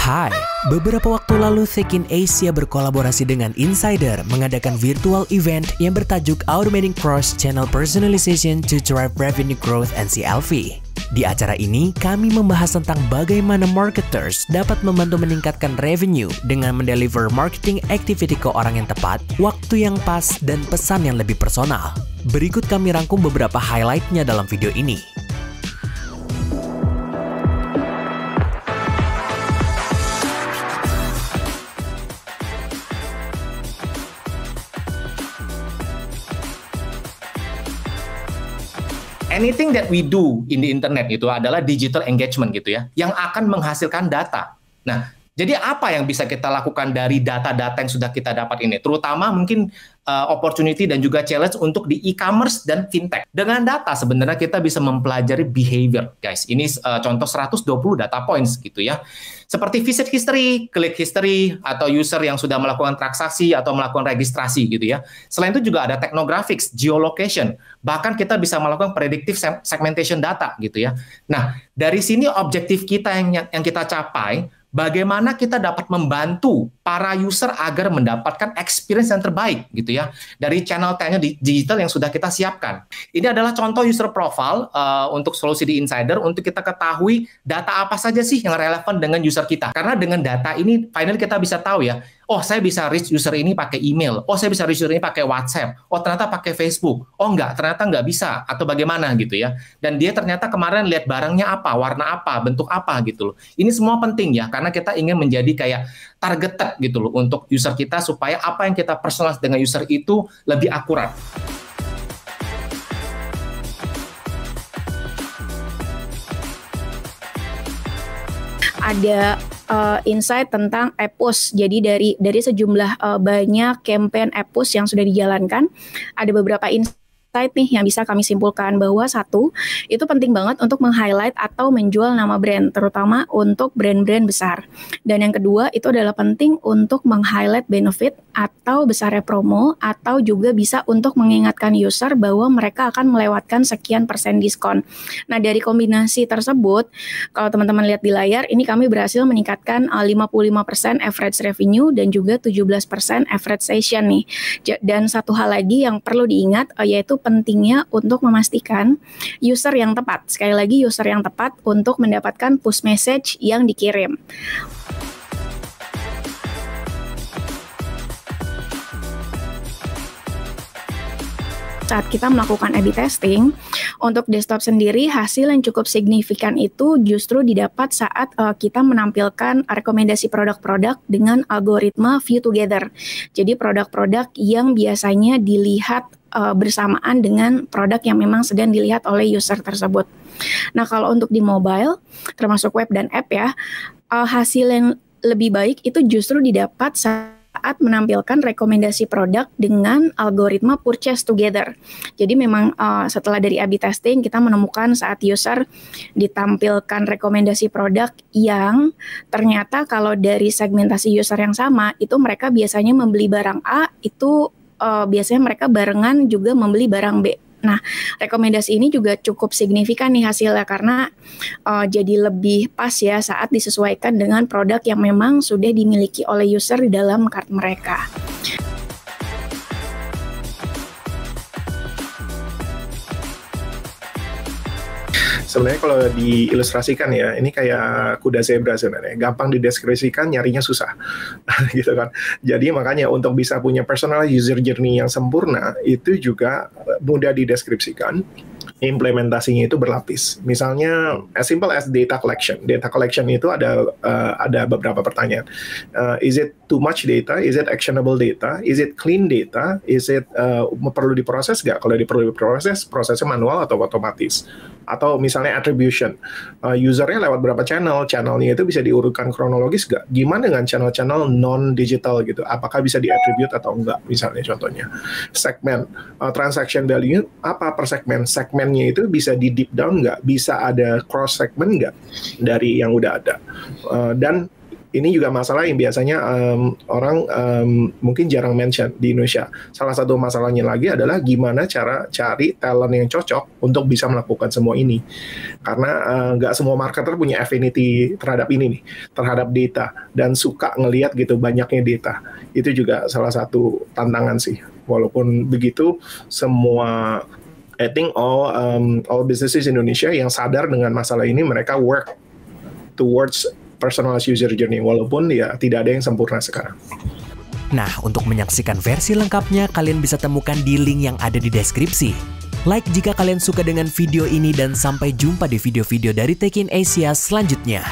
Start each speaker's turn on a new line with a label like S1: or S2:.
S1: Hai, beberapa waktu lalu Tekin Asia berkolaborasi dengan Insider mengadakan virtual event yang bertajuk Automating Cross-Channel Personalization to Drive Revenue Growth (CLV). Di acara ini, kami membahas tentang bagaimana marketers dapat membantu meningkatkan revenue dengan mendeliver marketing activity ke orang yang tepat, waktu yang pas, dan pesan yang lebih personal. Berikut kami rangkum beberapa highlight-nya dalam video ini.
S2: Anything that we do in the internet itu adalah digital engagement gitu ya, yang akan menghasilkan data. Nah, jadi apa yang bisa kita lakukan dari data-data yang sudah kita dapat ini? Terutama mungkin opportunity dan juga challenge untuk di e-commerce dan fintech. Dengan data sebenarnya kita bisa mempelajari behavior, guys. Ini contoh 120 data points gitu ya. Seperti visit history, click history, atau user yang sudah melakukan transaksi atau melakukan registrasi gitu ya. Selain itu juga ada technographics, geolocation, bahkan kita bisa melakukan predictive segmentation data gitu ya. Nah, dari sini objektif kita yang kita capai, bagaimana kita dapat membantu para user agar mendapatkan experience yang terbaik gitu ya dari channel-channel digital yang sudah kita siapkan. Ini adalah contoh user profile untuk solusi di Insider untuk kita ketahui data apa saja sih yang relevan dengan user kita. Karena dengan data ini finally kita bisa tahu ya, oh saya bisa reach user ini pakai email, oh saya bisa reach user ini pakai WhatsApp, oh ternyata pakai Facebook, oh enggak, ternyata enggak bisa, atau bagaimana gitu ya. Dan dia ternyata kemarin lihat barangnya apa, warna apa, bentuk apa gitu loh. Ini semua penting ya, karena kita ingin menjadi kayak targeted gitu loh untuk user kita supaya apa yang kita personalize dengan user itu lebih akurat.
S3: Ada insight tentang e-push. Jadi dari sejumlah banyak campaign e-push yang sudah dijalankan, ada beberapa insight nih yang bisa kami simpulkan bahwa satu, itu penting banget untuk meng-highlight atau menjual nama brand, terutama untuk brand-brand besar. Dan yang kedua, itu adalah penting untuk meng-highlight benefit atau besarnya promo, atau juga bisa untuk mengingatkan user bahwa mereka akan melewatkan sekian persen diskon. Nah, dari kombinasi tersebut, kalau teman-teman lihat di layar, ini kami berhasil meningkatkan 55% average revenue dan juga 17% average session nih. Dan satu hal lagi yang perlu diingat, yaitu pentingnya untuk memastikan user yang tepat. Sekali lagi, user yang tepat untuk mendapatkan push message yang dikirim. Saat kita melakukan A/B testing, untuk desktop sendiri hasil yang cukup signifikan itu justru didapat saat kita menampilkan rekomendasi produk-produk dengan algoritma view together. Jadi produk-produk yang biasanya dilihat bersamaan dengan produk yang memang sedang dilihat oleh user tersebut. Nah, kalau untuk di mobile, termasuk web dan app ya, hasil yang lebih baik itu justru didapat saat menampilkan rekomendasi produk dengan algoritma purchase together. Jadi memang setelah dari A/B testing kita menemukan saat user ditampilkan rekomendasi produk yang ternyata kalau dari segmentasi user yang sama itu mereka biasanya membeli barang A, itu biasanya mereka barengan juga membeli barang B. Nah, rekomendasi ini juga cukup signifikan nih hasilnya karena jadi lebih pas ya saat disesuaikan dengan produk yang memang sudah dimiliki oleh user di dalam cart mereka.
S4: Sebenarnya kalau diilustrasikan ya, ini kayak kuda zebra sebenarnya. Gampang dideskripsikan, nyarinya susah. Gitu kan. Jadi makanya untuk bisa punya personal user journey yang sempurna, itu juga mudah dideskripsikan. Implementasinya itu berlapis. Misalnya as simple as data collection. Data collection itu ada beberapa pertanyaan. Is it too much data? Is it actionable data? Is it clean data? Is it perlu diproses nggak? Kalau perlu diproses, prosesnya manual atau otomatis? Atau misalnya attribution. Usernya lewat berapa channel? Channelnya itu bisa diurutkan kronologis nggak? Gimana dengan channel-channel non-digital gitu? Apakah bisa di-attribute atau enggak? Misalnya contohnya. Segmen. Transaction value apa per segmen? Segmennya itu bisa di deep down nggak? Bisa ada cross segment nggak dari yang udah ada? Dan ini juga masalah yang biasanya orang mungkin jarang mention di Indonesia. Salah satu masalahnya lagi adalah gimana cara cari talent yang cocok untuk bisa melakukan semua ini. Karena nggak semua marketer punya affinity terhadap ini nih, terhadap data, dan suka ngelihat gitu banyaknya data. Itu juga salah satu tantangan sih. Walaupun begitu, semua I think all businesses Indonesia yang sadar dengan masalah ini, mereka work towards personalized user journey, walaupun ya tidak ada yang sempurna sekarang.
S1: Nah, untuk menyaksikan versi lengkapnya, kalian bisa temukan di link yang ada di deskripsi. Like jika kalian suka dengan video ini, dan sampai jumpa di video-video dari Tech in Asia selanjutnya.